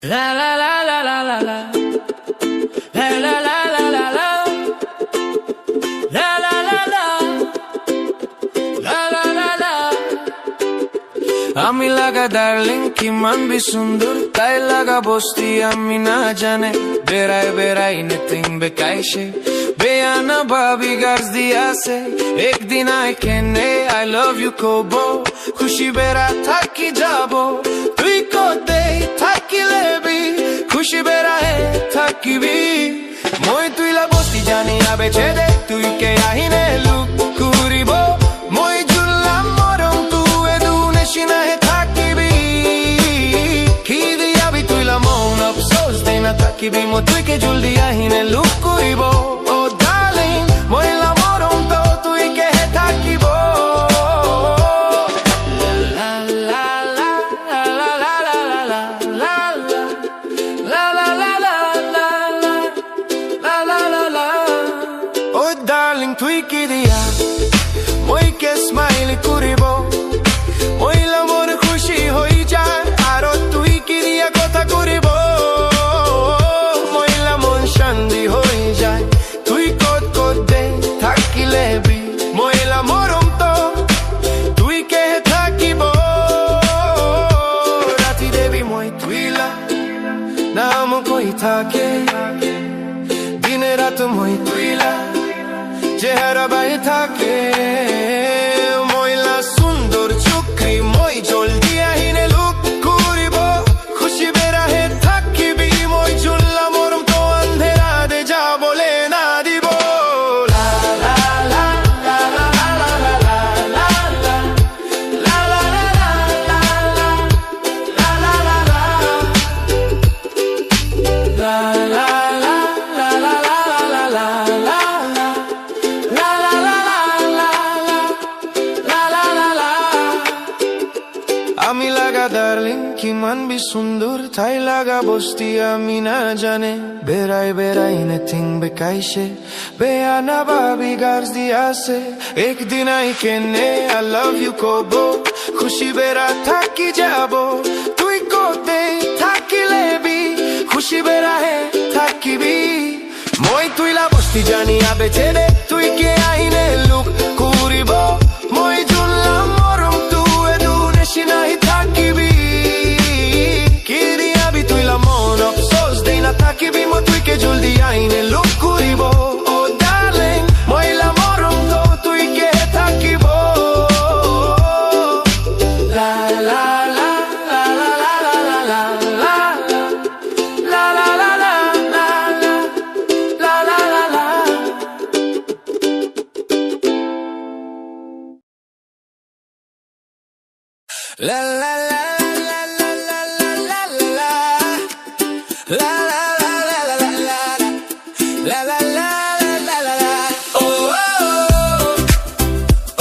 La la la la la la la la la la la la la la la la la la la la আমি লাগা darling কি মানবি সুন্দর তাই লাগা বস্তি আমি না জানে বেড়ায় বেড়াই নেতিং বেকাইছে বেয়ানা ভাবি গাছ দিয়াছে একদিন আই কেনে আই লাভ ইউ কবো খুশি বেড়া থাকি যাব তুই কোদে থাকিলেবি খুশি বেড়া হে থাকিবি মই তুইলা বস্তি জানি আবেছে দে তুই কে আহিনে লুক কুরিব মই জুলাম মরম তুই দুনে সিনা হে থাকিবি কি দিয়াবি তুইলা মন আফসোস দে না থাকিবি মই তুই কে জলদি আহিনে লুক কুরিব ও ডার্লিং মইলা মরম তো তুই কে হে থাকিব তুই কি দিয়া মই কে স্মাইল করিব মইলা মন খুশি হই যায় আর তুই কি দিয়া কথা করিব মইলা মন শান্তি হই যায় তুই কত কত দে থাকিলে বি মইলা মরম তো তুই কে থাকিব রাতি দেবি মই তুইলা নাম কই থাকে দিনে রাত মই তুইলা চেহারা বাই থাকে ময়লা সুন্দর চোখে মই জলদি আহিনে লুক করিব খুশি বেড়া হে থাকিবি মই জুল্লা মরম তো আন্ধেরা দে যা বলে না দিব লা লা লা লা লা লা লা লা লা লা লা লা আমি লাগা ডার্লিং কি মানবি সুন্দর তাই লাগা বস্তি আমি না জানে বেড়াই বেড়াই নেতিং বেকাইছে বেয়ানা ভাবি গাছ দিয়াছে একদিন আই কেনে আই লাভ ইউ কবো খুশি বেড়া থাকি যাব তুই কোতে থাকিলেবি খুশি বেড়া হে থাকিবি মই তুইলা বস্তি জানি আবেছে দে তুই কে আহিনে লুক কুরিব মই জুল্লাম মরম তুই দুনে সিনাই থাকিবি কি দিয়াবি তুইলা মন আফসোস দে না থাকিবি মই তুই কে জলদি আহিনে লুক কুরিব ও ডার্লিং মইলা মরম তো তুই কে থাকিব লা লা লা লা লা লা লা লা লা লা লা লা La la la la la la la la la la la la la la la la la la la oh oh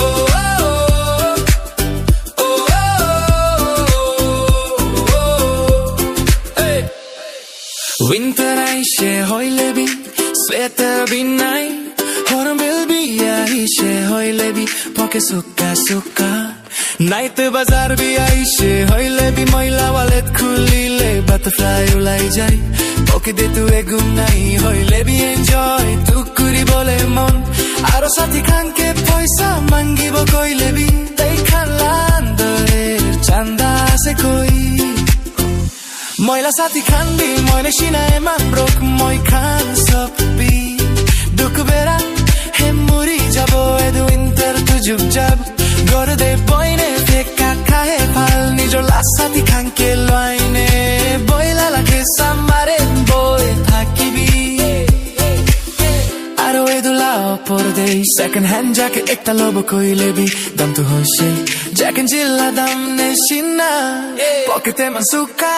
oh oh oh hey winter aishe hoile bi sweater bi nai hornbill bi aishe hoile bi poke sukka sukka night बाजार भी आइसे होइले भी महिला wallet खुलिले butterfly उलाई जाई okay दे तू एगुम नाई होइले भी एन्जॉय तू कुरी बोले मन आरो साथी खान के पैसा मांगिब कइले भी तै खानलान्दरे चांदा से कोई महिला साथी खान भी मैले सिनाए मान ब्रोक মই खान सब भी दुख बेरा हे मुरी जाबो एदु विन्टर तू जुग जाब Gor de boine te kakahe pal nijo lasati kanke loine boila la ke samare boy thakibi aro edula por dei second hand jacket ekta lobo koile bi dam tu hoise jacket jilla dam ne shina pocket man suka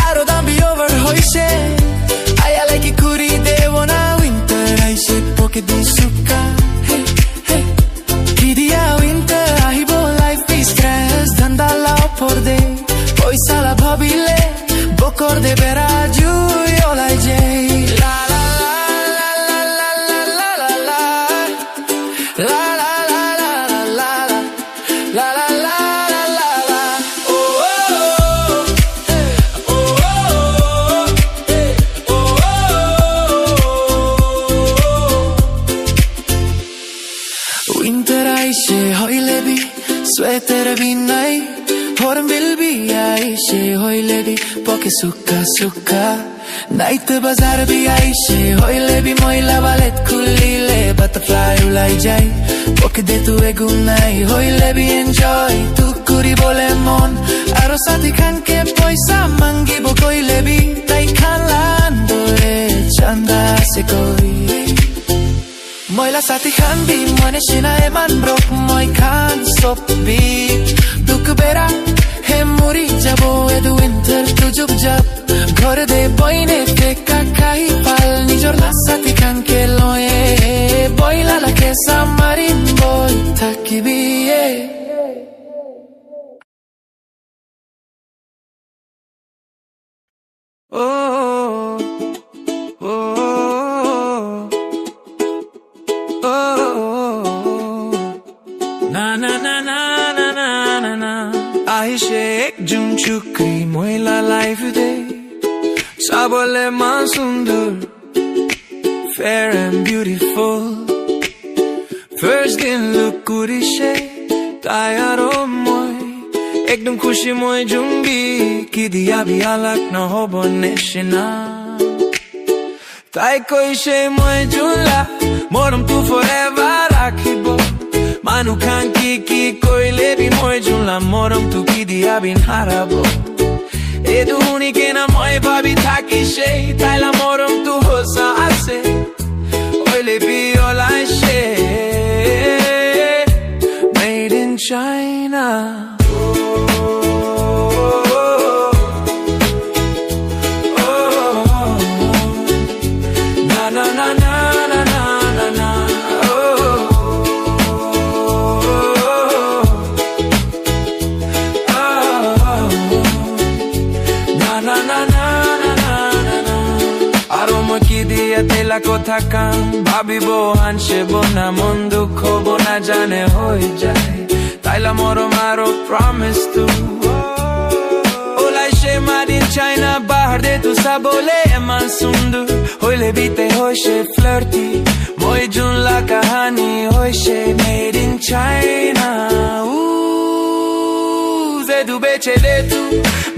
aro dam bi over hoise I like it kuri de wona winter I say pocket di suka Kidia winter ahibo life is stress dhanda lao por de poisa la bhabile bokor de beraju olai je la la la la la la la la la la la la la la la la la la oh oh oh oh binai horam bilbi aishe hoile bi poke sukka sukka night bazar bi aishe hoile bi moila valet khulile butterfly ulai jai poke de tu egunai hoile bi enjoy tu kuri bole mon aro sati khanke paisa mangibo koile bi tai khalan dore chanda se koi moila sati khan bi mone shina eman brok moi khan sop bi duk bera he muri jabo edu winter tu jup jab ghore de boine teka kai pal nijor la sati khan ke loye boila la ke samarin boy takibi Aishe ek jun chukri moila life de sabole man sundur fair and beautiful first in look kurishe tayaro moy ekdom khushi moy jumbi ki diya bhi alak na hobo neshina tai koi she moy junla moram tu forever rakhibo Manu khan ki koile bi moy junla moram tu ki diya bin harabo edu huni ke na moy babi thaki she taila moram tu hosa ase oile bi ola she made in China Tela kotha kan bhabibo hanshebo na mon dukho bona jane hoi jai taila moro maro promise tu olai she made in China bahar de tu sabole eman sundur hoile bite hoy she flirty moi jun la kahani hoy she made in China du beche de tu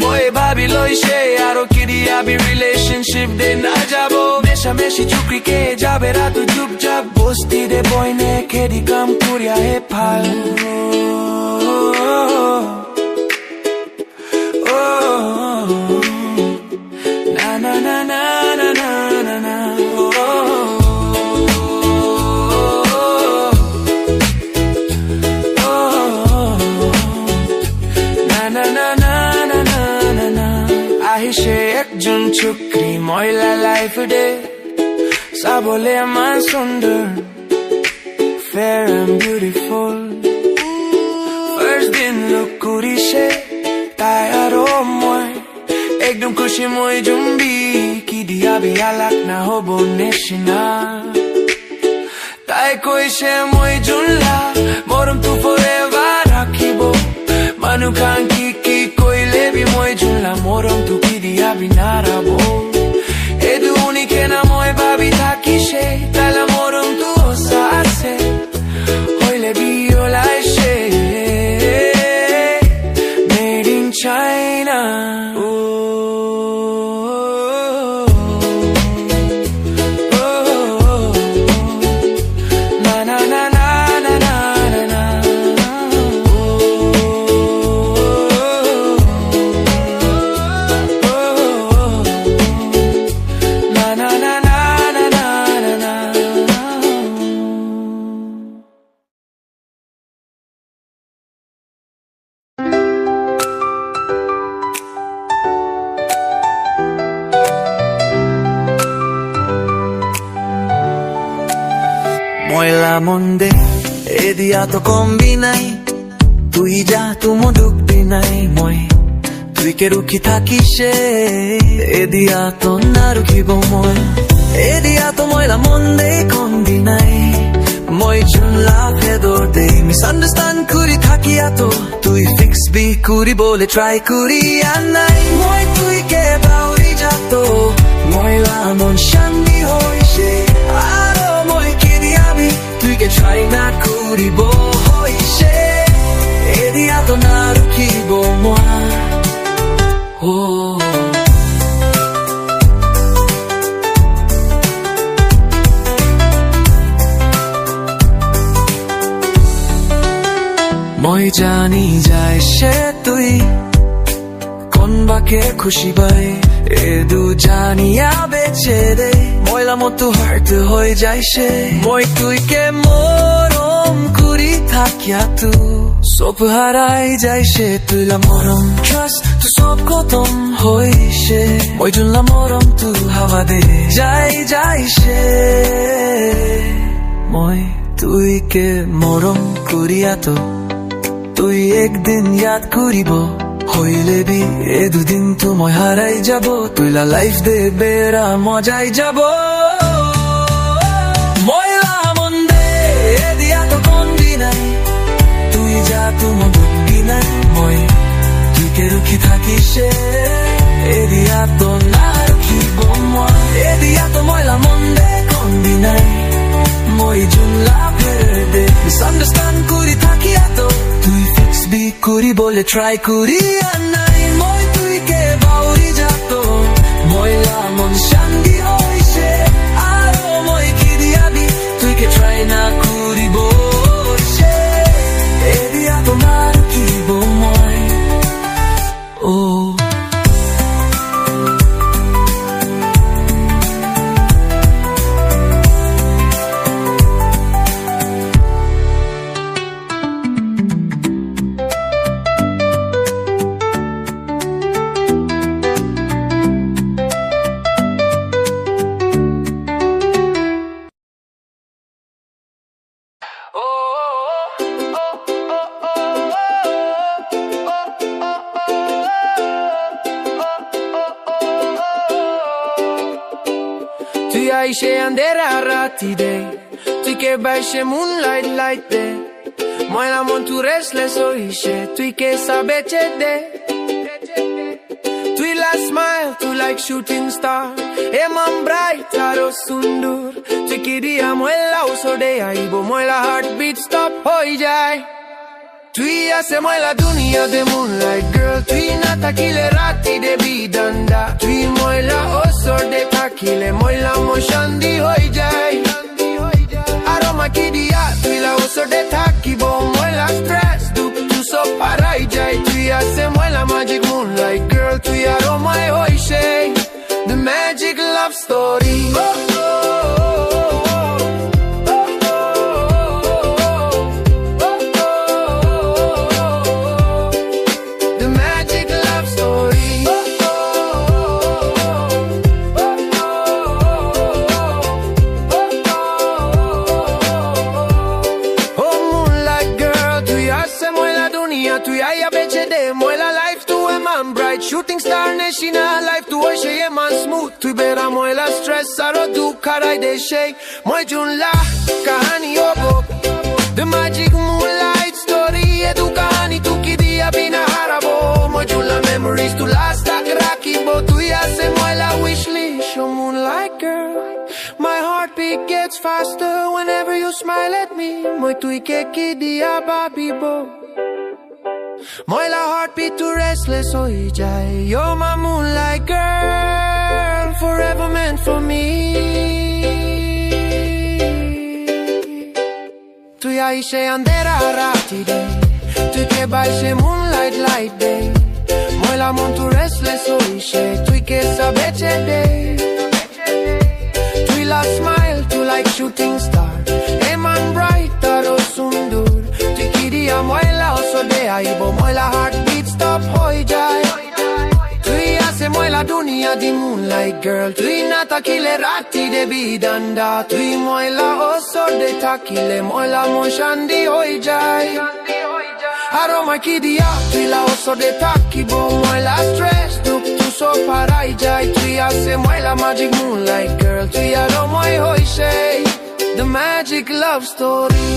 moe babi loy she aro kidi abi relationship de na jabo mesha meshi chukri ke jabe ra tu jup jab bosti de boy ne kedi kam kurya he phal na na na na na na na Aishe ek jun chukri moila life de sabole man sundur fair and beautiful first din look kurishe tayaro moy ekdom khushi moy jumbi ki diya bhi alak na hobo neshina tai koi she moy junla moram tu forever rakhibo manu khan ki koile bi moy junla moram tu ki diya binarabo edu uni ke na moy babi thaki she tala moram tu osa ase hoile bi olai she made in China Moila monde edia to kombinai tui ja tu moduk dinai moi tui ke rukhi thakishe edia to narukhibo moi edia to moila monde kombinai moi junla fedor de misunderstand kuri thakia to tui fix bi kuri bole try kuri anai moi tui ke bauri jato moila mon shandi hoishe tui ke try na kuri bo hoishe edia to জানি যায় সে তুই কোন বাকে খুশি by এ দু জানিয়া বেছে দে ময়লা মতো হার্ট হয়ে যায় সে মই তুই কে মরম করি থাকিয়া তু সব হারাই যায় সে তুইলা মরম ট্রাস্ট তু সব খতম হইছে মই জুনলা মরম তু হাওয়া দে যাই সে মই তুই কে মরম করিয়া তো তুই একদিন ইয়াদ করিব হইলে বি এ দুদিন তো মই হারাই যাব তুইলা লাইফ দে বেড়া মজাই যাব ময়লা মন দে এ দিয়া তো কন্দি নাই তুই যা তুম বুদ্ধি নাই মই তুই কে রুখি থাকিস এ দিয়া তো না রুখিব মই এ দিয়া তো ময়লা মন দে কন্দি নাই মই জুনলা ফের দে মিসআন্ডারস্ট্যান্ড করি থাকিয়া তো তুই ফিক্স বি করি বলে ট্রাই করি আর নাই মই তুই কে বাউরি যাত ময়লা মন শান্তি হইছে আর মই কি দিয়াবি তুই কে ট্রাই না করিব এ দিয়া তোমার কিব মই ও তুই আইসে আন্ধেরা রাতি দে তুই কে বাইসে মুনলাইট লাইট দে ময়লা মন তু রেস্টলেস হইছে তুই কে সাবেচে দে তুই লা স্মাইল তুই লাইক শুটিং স্টার এ মন ব্রাইট আরো সুন্দর তুই কি দিয়া ময়লা ওসরে আইব ময়লা হার্ট বিট স্টপ হই যায় তুই আসে ময়লা দুনিয়া দে মুনলাইট গার্ল তুই না থাকিলে রাতি দে বিদান্ডা তুই ময়লা ওসরে থাকিলে ময়লা মন শান্তি হই যায় আর আমাকে দিয়া তুই লা ওসরে থাকিব ময়লা স্ট্রেস দুঃখ তু সব পারাই যায় তুই আসে ময়লা ম্যাজিক মুনলাইট গার্ল তুই আর আমায় হইছে the magic love story Shooting star national life tu hoy she man smooth tu bera moila stress aro du karai de shay moi jun la kahani obo the magic moonlight story edu kahani tu ki dia bina harabo moi jun la memories tu last tak rakibo tu ya se moila wish list oh moonlight girl my heartbeat gets faster whenever you smile at me moi tu ke ki dia babibo Moila heartbeat too restless hoi jai You're my moonlight girl Forever meant for me Tu aishe andera rati day Tu ke baishe moonlight light day Moila mon too restless hoi she Tu ke sabeche day Tu la smile tu like shooting star Eman bright taro sundur Tu kidia moila oso de aibo moila heartbeat stop hoi jai Tui ase moila dunia di moonlight girl Tui na takile rati de bidanda Tui moila oso de takile moila mon shandi hoi jai Aroma kidia tui la oso de takibo moila stress duk tu so parai jai Tui ase moila magic moonlight girl Tui aroma hoi shei The magic love story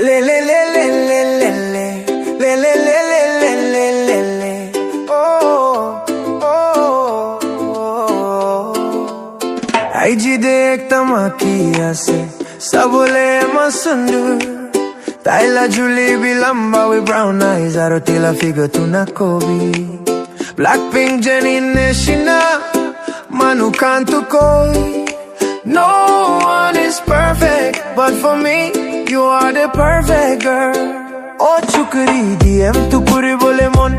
Le le le le le le le le le le le le le le oh oh আইজিদে একটা মাকি আছে সাবলে মাসুন্দর Tyla Julie Bilamba with brown eyes Arotila figure to Nakobi Blackpink Jenny Neshina Manu Kantu Koi No one is perfect But for me you are the perfect girl Oh chukri DM tu puri bole mon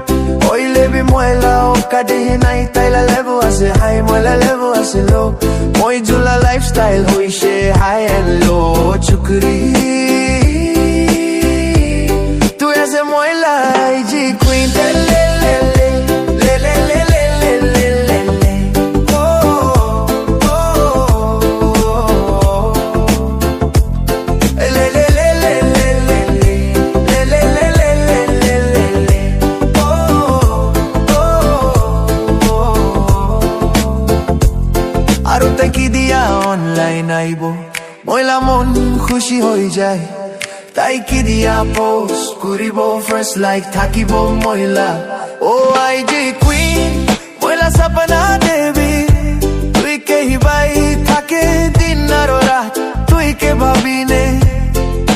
Oi lebi moela o kadehe nai Tyla level ase high moela level ase low Moi jula lifestyle hui she high and low Oh chukri Se moela IG Queen le le le le le le le le le le le oh oh le le le le le le le le le le le le le oh oh Aro te ki dia online aibo moela mon khushi hoi jay তাই কি দিয়া post করিব first like থাকিব মহিলা ও আইজি queen মহিলা সপনা দেবী তুই কে হিবাই থাকে দিন আর রাত তুই কে ভাবিনে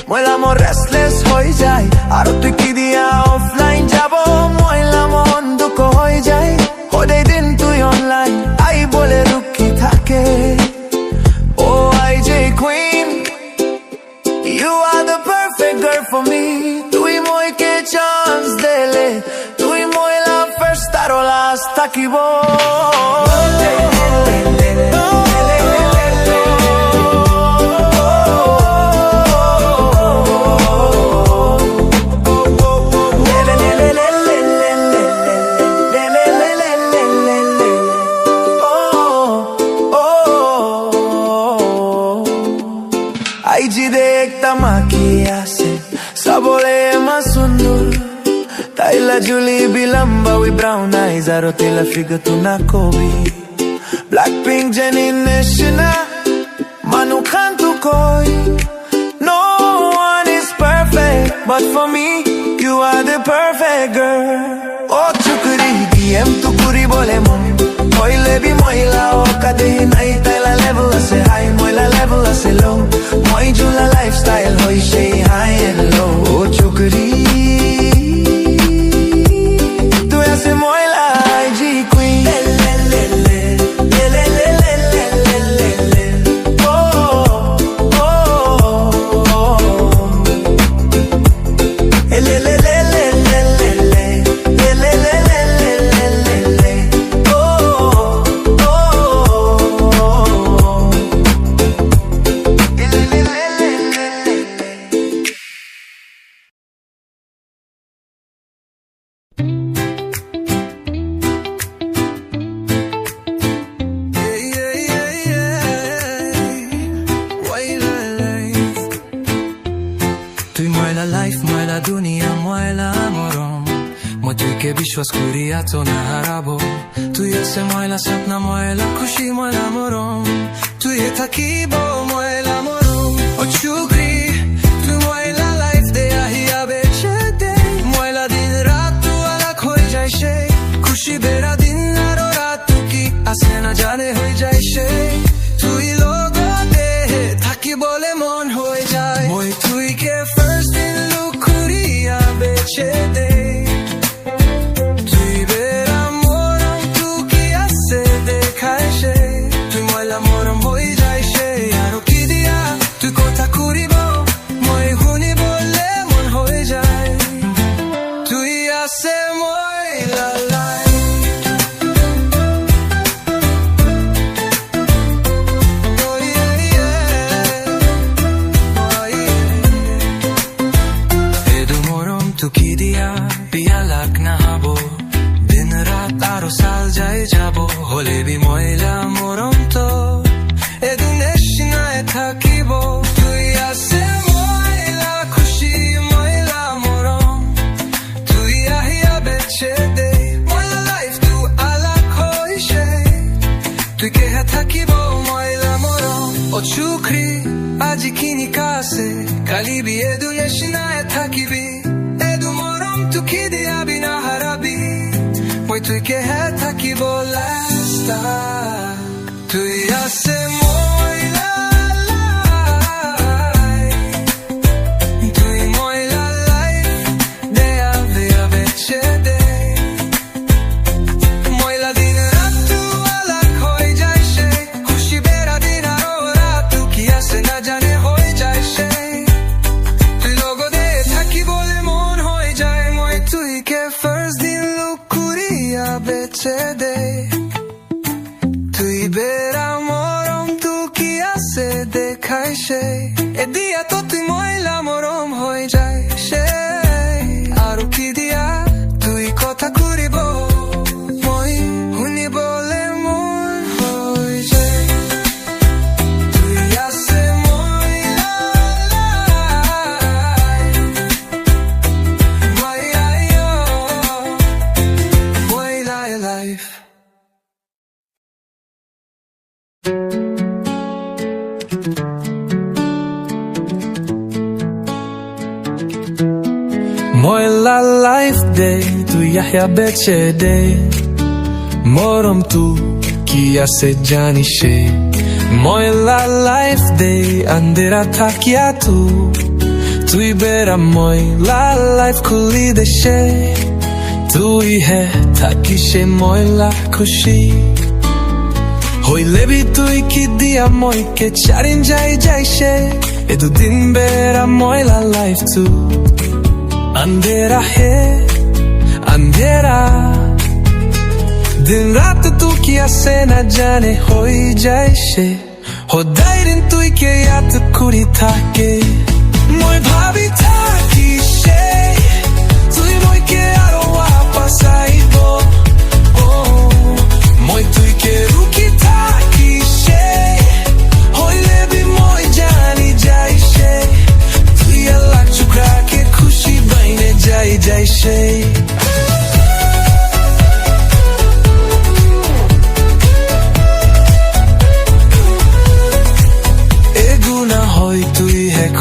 মহিলা মোর রেস্টলেস হয়ে যায় আর তুই কি দিয়া অফলাইন যাব মহিলা মন দুঃখ হয়ে যায় হদে দিন তুই অনলাইন আই বলে রুকি থাকে ও আইজি queen You are the perfect girl for me Tui moi ke chance dele Tui moi la first aro last takibo আইজিদে একটা মাকি আছে সাবলে মাসুন্দর Tyla Julie Bilamba with brown eyes Arotila figure to Nakobi Blackpink Jenny Neshina Manu Kantu Koi No one is perfect But for me you are the perfect girl Oh chukri DM tu puri bole mon Koi lebi moila o kadehi nai Tyla level ase high moila level ase low Moi jula lifestyle hoi she high and low Oh chukri Tu ase moila IG queen Le le le le le le le le le le le Oh oh oh Le le le le le le le le le le le le le le Oh oh বিশ্বাস করিয়া তো না হারাবো তুই আছে ময়লা স্বপ্ন ময়লা খুশি ময়লা মরম তুই থাকিব ময়লা মরম ও চুকরি তুই ময়লা লাইফ দে আহিয়া বেছে দে ময়লা দিন রাত তুই আলাক হয়ে যায় সে খুশি বেড়া দিন আর রাত তুই কি আসে না জানে হয়ে যায় সে তুই লগতে থাকি বলে মন হয়ে যায় মই তুই কে ফার্স্ট দিন লুক করিয়া বেছে দে হলে বি ময়লা মরম তো এদু নেশনায় থাকিব তুই আছে ময়লা খুশি ময়লা মরম তুই আহিয়া বেছে দে ময়লা লাইফ তুই আলাক হইছে তুই কেহা থাকিব ময়লা মরম ও চুকরি আজি কিনি কাছে কালি বি এদু নেশনায় থাকিবি এদু মরম তুই কি দিয়াবি না হারাবি মই তুই কেহা থাকিব last time তুই আছে মই এ দিয়া তো তুই ময়লা মরম হয়ে যায় সে আর কি দিয়া তুই কথা করিব মই শুনি বলে মন হয়ে যায় তুই আছে ময়লা life Moila life day tu yahya beche day Morom tu kia se jani she Moila life day andera takia tu Tui bera moila life kuli de she Tui hai taki she moila khushi Hoile bhi tui ki diya moi ke charin jai jai she E du din bera moila life tu अंधेरा है अंधेरा दिन रात तू किया से न जाने हो जाए से हो दायरिन तू के याद कुड़ी था के मोय भाभी था कि से तू मोय के आरो वापस आइबो ओ मोय तू के रुकी था कि से होइले भी मोय जानी जाए से तू ये लाख चुकरा के खुशी बने जाए जाए से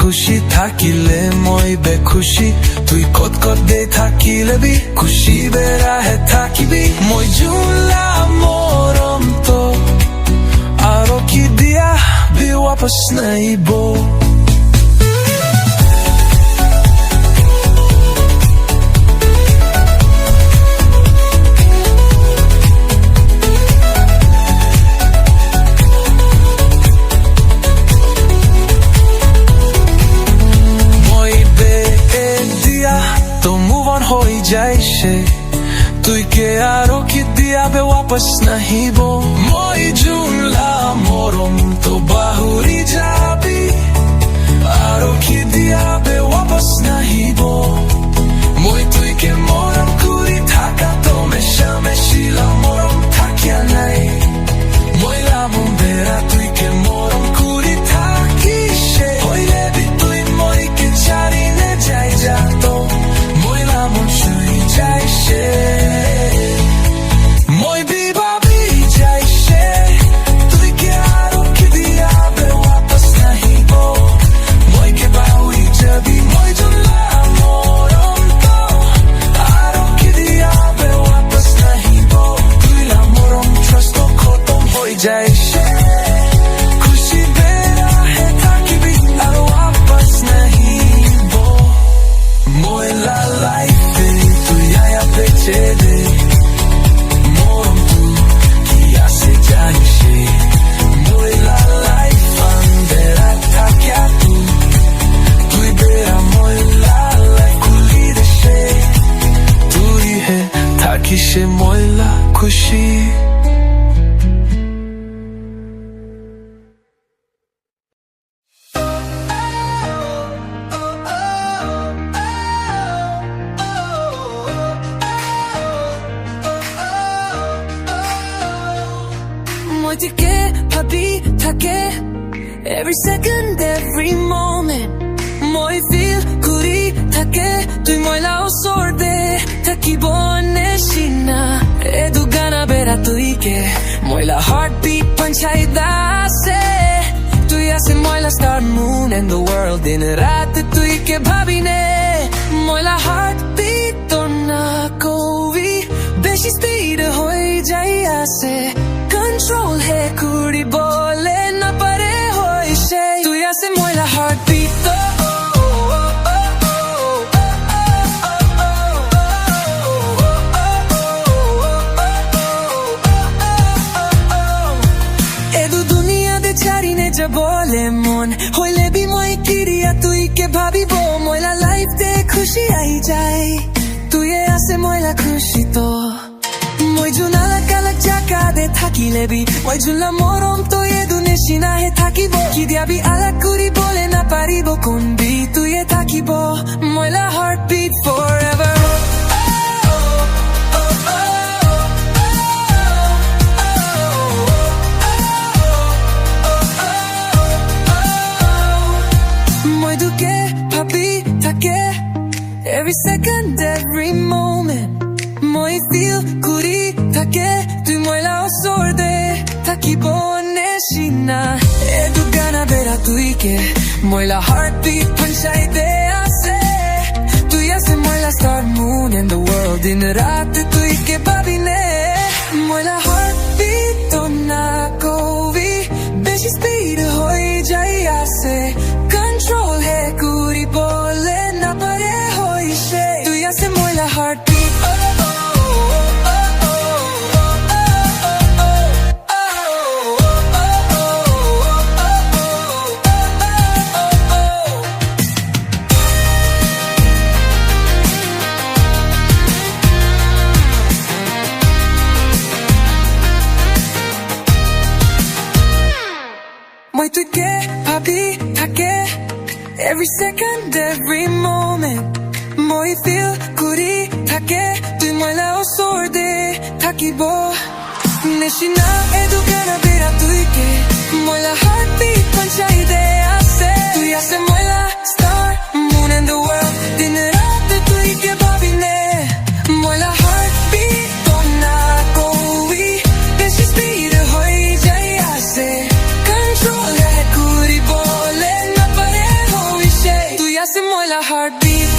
খুশি থাকিলে মই বেখুশি তুই কত কত দে থাকিলে বি খুশি বেড়া হে থাকিবি মই জুলা মরম তো আরো কি দিয়া বি ওয়াপস নাইব তুই কে আরো কি দিয়াবে ওয়াপস নাহিব মই জুনলা মরম তো বাহুরি যাবি আরো কি দিয়াবে ওয়াপস নাহিব মই তুই কে মরম করি থাকা তো মেশামেশিলা মরম থাকিয়া নাই ময়লা মন বেড়া তুই কে মরম করি থাকি সে হইলে বি তুই মই কে চারিনে যাই যাতো ময়লা মন শুই যাই সে মই বিভাবি যাই সে তুই কে আরো কি দিয়াবে ওয়াপস নাহিব মই কে বাহুই যাবি মই জুনলা মরম তো আরো কি দিয়াবে ওয়াপস নাহিব তুই লা মরম ট্রাস্ট খতম হয়ে যাই সে খুশি বেড়া হে থাকিবি আর ওয়াপস নাহিব ময়লা লাইফ তুই আয়া বেঁচে দে মরম তু কি আসে জানি সে ময়লা লাইফ আন্দেরা থাকিয়া তুই বেড়া ময়লা লাইফ খুলি দে সে তুই হে থাকি সে ময়লা খুশি মই তোকে ভাবি থাকে every second every moment মই feel কৰি থাকে তুই ময়লা ওচৰতে থাকিব নেচিনা এ দুগানা বেৰা তুই কে ময়লা heartbeat পঞ্চাই দাসে তুই আছে ময়লা star moon and the world দিন রাত তুই কে ভাবিনে ময়লা heartbeat তো না কবি বেশি speed হয়ে যাই আছে control है कुड़ी बोले न परे हो इसे तू ऐसे मोइला heartbeat तो एदु दुनिया दे चारी ने जब बोले मन होइले भी मैं किरिया तू के भाभी बो मोइला लाइफ दे खुशी आई जाए तू ये ऐसे मोइला खुशी तो मोइ जुना लगा लग जा কাদে থাকিলেবি মই জুলা মৰম তয়ে দুনেচিনাহে থাকিব কি দিয়াবি আলাক কৰি বলে নাপাৰিব কোনবি তুয়ে থাকিব মইলা heartbeat forever মই দুকে ভাবি থাকে every second every moment মই feel কৰি থাকে তুই মইলা ওচৰতে থাকিব নেচিনা এদু গানা বেৰা তুইকে মইলা heartbeat পঞ্চাইতে আছে তুই আছে মইলা star moon and the world দিন ৰাত তুইকে ভাবিনে মইলা heartbeat তো না কবি বেছি speed হৈ যাই আছে control হে কৰিবলে নাপাৰে হৈছে তুই আছে মইলা heartbeat মই তুইকে ভাবি থাকে every second every moment মই feel কৰি থাকে তুই মইলা ওচৰতে থাকিব নেচিনা এদু গানা বেৰা তুইকে মইলা heartbeat পঞ্চাইতে আছে তুই আছে মইলা star moon and the world দিন ৰাত তুইকে ভাবিনে মইলা heartbeat তো না কবি বেছি speed হৈ যাই আছে control হে কৰিবলে নাপাৰে হৈছে তুই আছে মইলা heartbeat